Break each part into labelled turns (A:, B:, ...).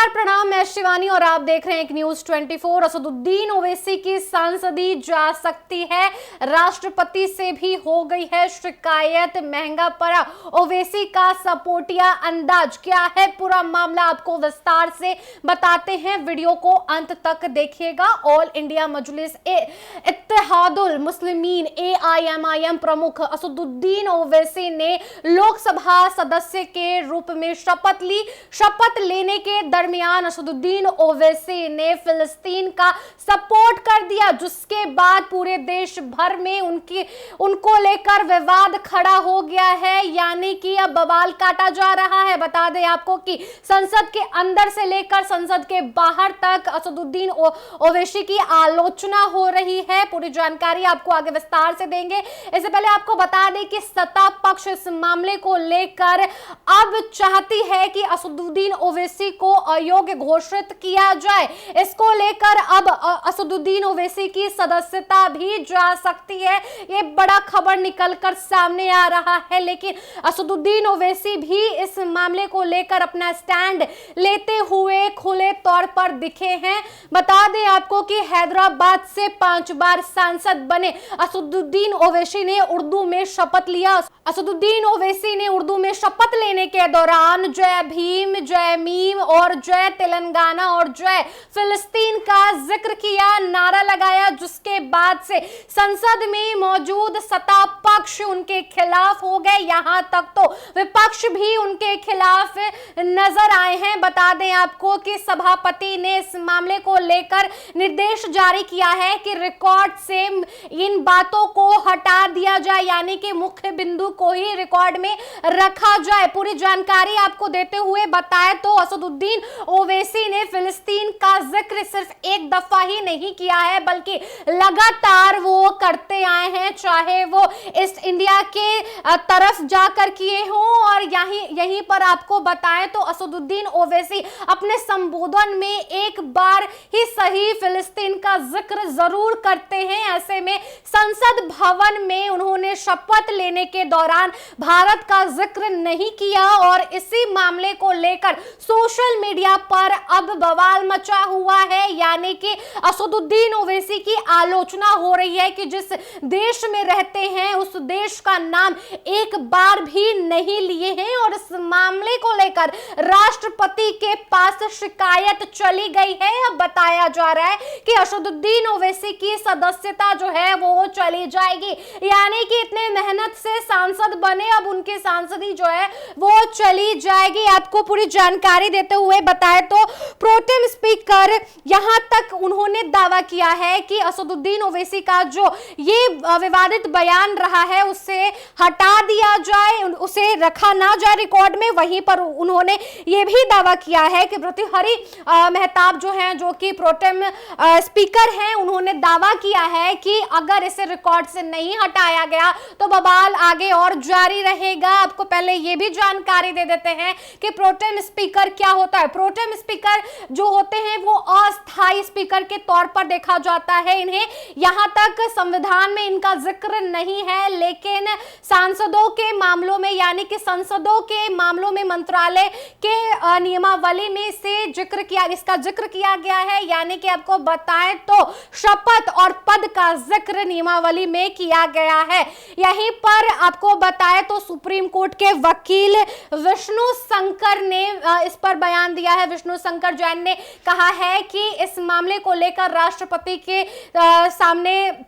A: नमस्कार, प्रणाम। मैं शिवानी और आप देख रहे हैं एक न्यूज 24। असदुद्दीन ओवैसी की सांसदी जा सकती है, राष्ट्रपति से भी हो गई है शिकायत, महंगा पड़ा ओवैसी का सपोर्टिया अंदाज। क्या है पूरा मामला, आपको विस्तार से बताते हैं, वीडियो को अंत तक देखिएगा। ऑल इंडिया मजलिस इत्तेहादुल मुस्लिमीन AIMIM प्रमुख असदुद्दीन ओवैसी ने लोकसभा सदस्य के रूप में शपथ ली। शपथ लेने के दरमियान असदुद्दीन ओवैसी ने फिलिस्तीन का सपोर्ट कर दिया, जिसके बाद पूरे देश भर में उनको लेकर विवाद खड़ा हो गया है, यानी कि अब बवाल काटा जा रहा है। बता दें आपको कि संसद के अंदर से लेकर संसद के बाहर तक असदुद्दीन ओवैसी की आलोचना हो रही है। पूरी जानकारी आपको आगे विस्तार से देंगे। इससे पहले आपको बता दें कि सत्ता पक्ष इस मामले को लेकर अब चाहती है कि असदुद्दीन ओवैसी को अयोग्य घोषित किया जाए। इसको लेकर अब असदुद्दीन ओवैसी की सदस्यता भी जा सकती है, ये बड़ा खबर निकलकर सामने आ रहा है। लेकिन असदुद्दीन ओवैसी भी इस मामले को लेकर अपना स्टैंड लेते हुए खुले तौर पर दिखे हैं। बता दें आपको कि हैदराबाद से 5 बार सांसद बने असदुद्दीन ओवैसी ने उर्दू में शपथ लिया। असदुद्दीन ओवैसी ने उर्दू में शपथ लेने के दौरान जय भीम, जय मीम और जय तेलंगाना और जय फिलिस्तीन का जिक्र किया, नारा लगाया, जिसके बाद से संसद में मौजूद सत्ता पक्ष उनके खिलाफ हो गए। यहां तक तो विपक्ष भी उनके खिलाफ नजर आए हैं। बता दें आपको कि सभापति ने इस मामले को लेकर निर्देश जारी किया है कि रिकॉर्ड से इन बातों को हटा दिया जाए, यानी कि मुख्य बिंदु को ही रिकॉर्ड में रखा जाए। पूरी जानकारी आपको देते हुए बताएं तो असदुद्दीन ओवैसी ने फिलिस्तीन का जिक्र सिर्फ एक दफा ही नहीं किया है, बल्कि लगातार वो करते आए हैं, चाहे वो ईस्ट इंडिया के तरफ जाकर किए हों और यहीं पर आपको बताएं तो असदुद्दीन ओवैसी अपने संबोधन में एक बार ही सही फिलिस्तीन का जिक्र जरूर करते हैं। ऐसे में संसद भवन में उन्होंने शपथ लेने के दौरान भारत का जिक्र नहीं किया और इसी मामले को लेकर सोशल मीडिया पर अब बवाल मचा हुआ है, यानी कि असदुद्दीन ओवैसी की आलोचना हो रही है कि जिस देश में रहते हैं उस देश का नाम एक बार भी नहीं लिए हैं और इस मामले को लेकर राष्ट्रपति के पास शिकायत चली गई है। अब बताया जा रहा है कि असदुद्दीन ओवैसी की सदस्यता जो है वो चली जाएगी, यानी कि इतने मेहनत से सांसद बने, अब उनकी सांसदी जो है वो चली जाएगी। आपको पूरी जानकारी देते हुए बताएं तो प्रोटेम स्पीकर यहां तक उन्होंने दावा किया है कि असदुद्दीन ओवैसी का जो ये विवादित बयान रहा है उसे हटा दिया जाए, उसे रखा ना जाए रिकॉर्ड में। वहीं पर उन्होंने ये भी दावा किया है कि भर्तृहरि मेहताब जो हैं, जो कि प्रोटेम स्पीकर हैं, उन्होंने दावा किया है कि अगर इसे रिकॉर्ड से नहीं हटाया गया तो बवाल आगे और जारी रहेगा। आपको पहले ये भी जानकारी दे देते हैं कि प्रोटेम स्पीकर क्या होता है। प्रोटेम स्पीकर जो होते हैं वो अस्थायी स्पीकर के तौर पर देखा जाता है इन्हें, यहां तक संविधान में इनका जिक्र नहीं है, लेकिन सांसदों के मामलों में, यानी कि संसदों के मामलों में मंत्रालय के नियमावली में इसका जिक्र किया गया है, यानी कि आपको बताएं तो शपथ और पद का जिक्र नियमावली में किया गया है। यहीं पर आपको बताएं तो सुप्रीम कोर्ट के वकील विष्णु शंकर ने इस पर बयान दिया है। विष्णु शंकर जैन ने कहा है कि इस मामले को लेकर राष्ट्रपति के सामने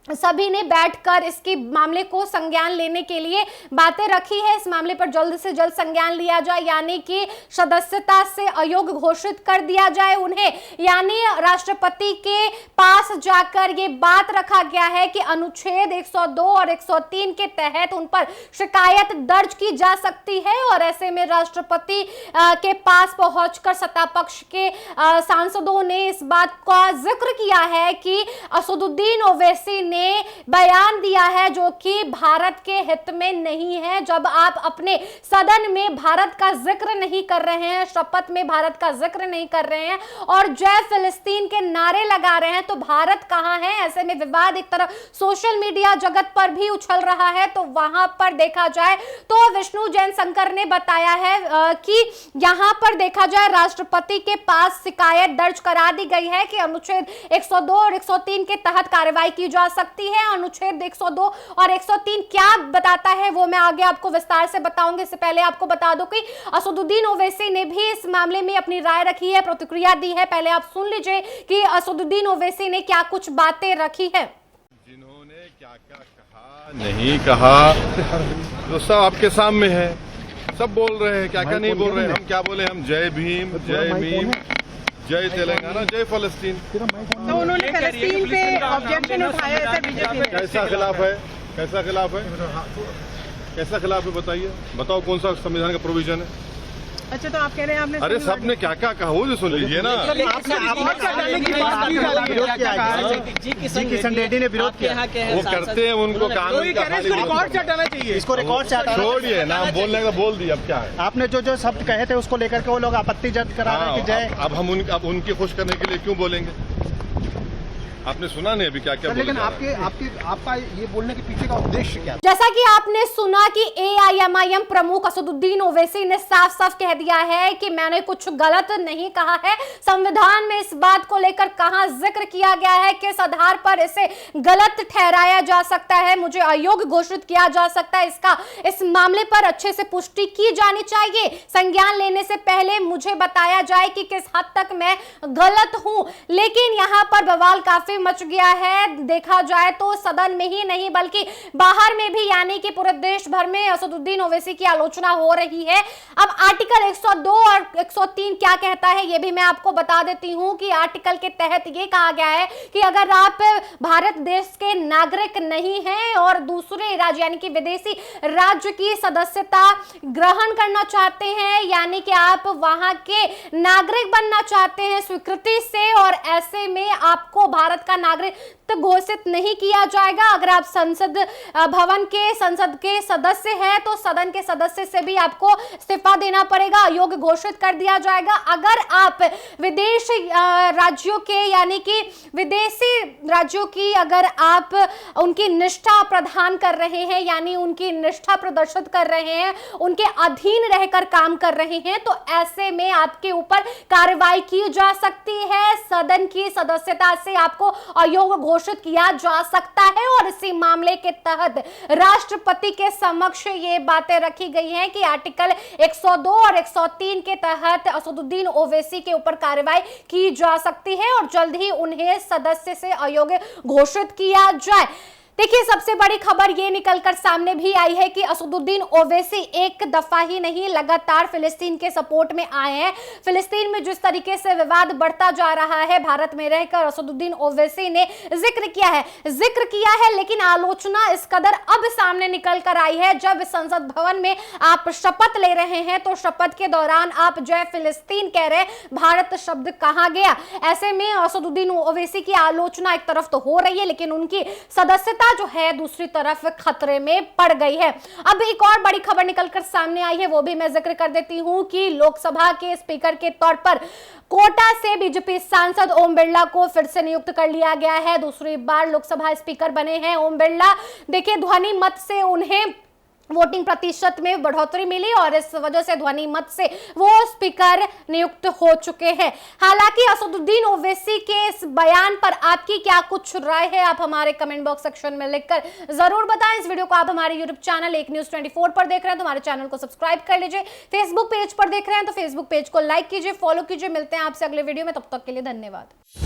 A: सभी ने बैठकर इसके मामले को संज्ञान लेने के लिए बातें रखी है। इस मामले पर जल्द से जल्द संज्ञान लिया जाए, यानी कि सदस्यता से अयोग्य घोषित कर दिया जाए उन्हें, यानी राष्ट्रपति के पास जाकर ये बात रखा गया है कि अनुच्छेद 102 और 103 के तहत उन पर शिकायत दर्ज की जा सकती है और ऐसे में राष्ट्रपति के पास पहुंचकर सत्ता पक्ष के सांसदों ने इस बात का जिक्र किया है कि असदुद्दीन ओवैसी ने बयान दिया है जो कि भारत के हित में नहीं है। जब आप अपने सदन में भारत का जिक्र नहीं कर रहे हैं, शपथ में भारत का जिक्र नहीं कर रहे हैं और जय फिलिस्तीन के नारे लगा रहे हैं, तो भारत कहां है? ऐसे में विवाद एक तरफ सोशल मीडिया जगत पर भी उछल रहा है। तो वहां पर देखा जाए तो विष्णु जैन शंकर ने बताया है कि यहां पर देखा जाए राष्ट्रपति के पास शिकायत दर्ज करा दी गई है कि अनुच्छेद 102 और 103 के तहत कार्रवाई की जा सकती है। अनुच्छेद 102 और 103 क्या बताता है वो मैं आगे आपको विस्तार से बताऊंगी। इससे पहले आपको बता दूं कि असदुद्दीन ओवैसी ने भी इस मामले में अपनी राय रखी है, प्रतिक्रिया दी है। पहले आप सुन लीजिए कि असदुद्दीन ओवैसी ने क्या कुछ बातें रखी है।
B: जिन्होंने क्या क्या कहा नहीं कहा तो सब आपके सामने है, सब बोल रहे हैं, क्या क्या नहीं बोल रहे हैं। हम क्या बोले? हम जय भीम, जय तेलंगाना, जय फलस्तीन।
C: तो उन्होंने फलस्तीन पे ऑब्जेक्शन उठाया है बीजेपी ने।
B: कैसा खिलाफ है? कैसा खिलाफ है? कैसा खिलाफ है बताइए, बताओ कौन सा संविधान का प्रोविजन है?
C: अच्छा, तो आप कह रहे हैं आपने
B: अरे सबने क्या क्या कहा वो भी सुन लीजिए ना।
D: किशन रेड्डी ने विरोध किया,
B: वो करते हैं, उनको कानून का
D: रिकॉर्ड से हटाना चाहिए, इसको रिकॉर्ड से हटाना।
B: छोड़िए ना, बोलने का बोल दिया, अब क्या है?
D: आपने जो शब्द कहे थे उसको लेकर के वो लोग आपत्ति जब्त करा रहे हैं कि जय।
B: अब हम उनकी खुश करने के लिए क्यों बोलेंगे? आपने सुना नहीं अभी क्या क्या?
D: लेकिन आपका ये बोलने के पीछे का उद्देश्य क्या?
A: जैसा कि आपने सुना कि एआईएमआईएम प्रमुख असदुद्दीन ओवैसी ने साफ साफ कह दिया है कि मैंने कुछ गलत नहीं कहा है। संविधान में इस बात को लेकर कहां जिक्र किया गया है, किस आधार पर इसे गलत ठहराया जा सकता है, मुझे अयोग्य घोषित किया जा सकता है, इसका इस मामले पर अच्छे से पुष्टि की जानी चाहिए। संज्ञान लेने से पहले मुझे बताया जाए कि किस हद तक मैं गलत हूं। लेकिन यहां पर बवाल काफी मच गया है। देखा जाए तो सदन में ही नहीं बल्कि बाहर में भी, यानी कि पूरे देश भर में असदुद्दीन ओवैसी की आलोचना हो रही है। अब आर्टिकल 102 और 103 क्या कहता है ये भी मैं आपको बता देती हूं कि आर्टिकल के तहत ये कहा गया है कि अगर आप भारत देश के नागरिक नहीं हैं और दूसरे राज्य यानी कि विदेशी राज्य की सदस्यता ग्रहण करना चाहते हैं, यानी कि आप वहां के नागरिक बनना चाहते हैं स्वीकृति से, और ऐसे में आपको भारत का नागरिक घोषित नहीं किया जाएगा। अगर आप संसद के सदस्य हैं तो सदन के सदस्य से भी आपको इस्तीफा देना पड़ेगा, अयोग्य घोषित कर दिया जाएगा। अगर आप विदेश राज्यों के यानी कि विदेशी राज्यों की अगर आप उनकी निष्ठा प्रदान कर रहे हैं, यानी उनकी निष्ठा प्रदर्शित कर रहे हैं, उनके अधीन रहकर काम कर रहे हैं, तो ऐसे में आपके ऊपर कार्रवाई की जा सकती है। सदन की सदस्यता से आपको अयोग्य घोषित किया जा सकता है। और इसी मामले के तहत राष्ट्रपति के समक्ष ये बातें रखी गई हैं कि आर्टिकल 102 और 103 के तहत असदुद्दीन ओवैसी के ऊपर कार्रवाई की जा सकती है और जल्द ही उन्हें सदस्य से अयोग्य घोषित किया जाए। देखिए, सबसे बड़ी खबर ये निकलकर सामने भी आई है कि असदुद्दीन ओवैसी एक दफा ही नहीं लगातार फिलिस्तीन के सपोर्ट में आए हैं। फिलिस्तीन में जिस तरीके से विवाद बढ़ता जा रहा है, भारत में रहकर असदुद्दीन ओवैसी ने जिक्र किया है, लेकिन आलोचना इस कदर अब सामने निकल कर आई है। जब संसद भवन में आप शपथ ले रहे हैं तो शपथ के दौरान आप जय फिलिस्तीन कह रहे, भारत शब्द कहां गया? ऐसे में असदुद्दीन ओवैसी की आलोचना एक तरफ तो हो रही है, लेकिन उनकी सदस्यता जो है दूसरी तरफ खतरे में पड़ गई है। अब एक और बड़ी खबर निकलकर सामने आई है, वो भी मैं जिक्र कर देती हूं कि लोकसभा के स्पीकर के तौर पर कोटा से बीजेपी सांसद ओम बिरला को फिर से नियुक्त कर लिया गया है। दूसरी बार लोकसभा स्पीकर बने हैं ओम बिरला। देखिए, ध्वनि मत से उन्हें वोटिंग प्रतिशत में बढ़ोतरी मिली और इस वजह से ध्वनि मत से वो स्पीकर नियुक्त हो चुके हैं। हालांकि असदुद्दीन ओवैसी के इस बयान पर आपकी क्या कुछ राय है, आप हमारे कमेंट बॉक्स सेक्शन में लिखकर जरूर बताएं। इस वीडियो को आप हमारे यूट्यूब चैनल एक न्यूज 24 पर देख रहे हैं तो हमारे चैनल को सब्सक्राइब कर लीजिए। फेसबुक पेज पर देख रहे हैं तो फेसबुक पेज को लाइक कीजिए, फॉलो कीजिए। मिलते हैं आपसे अगले वीडियो में, तब तक के लिए धन्यवाद।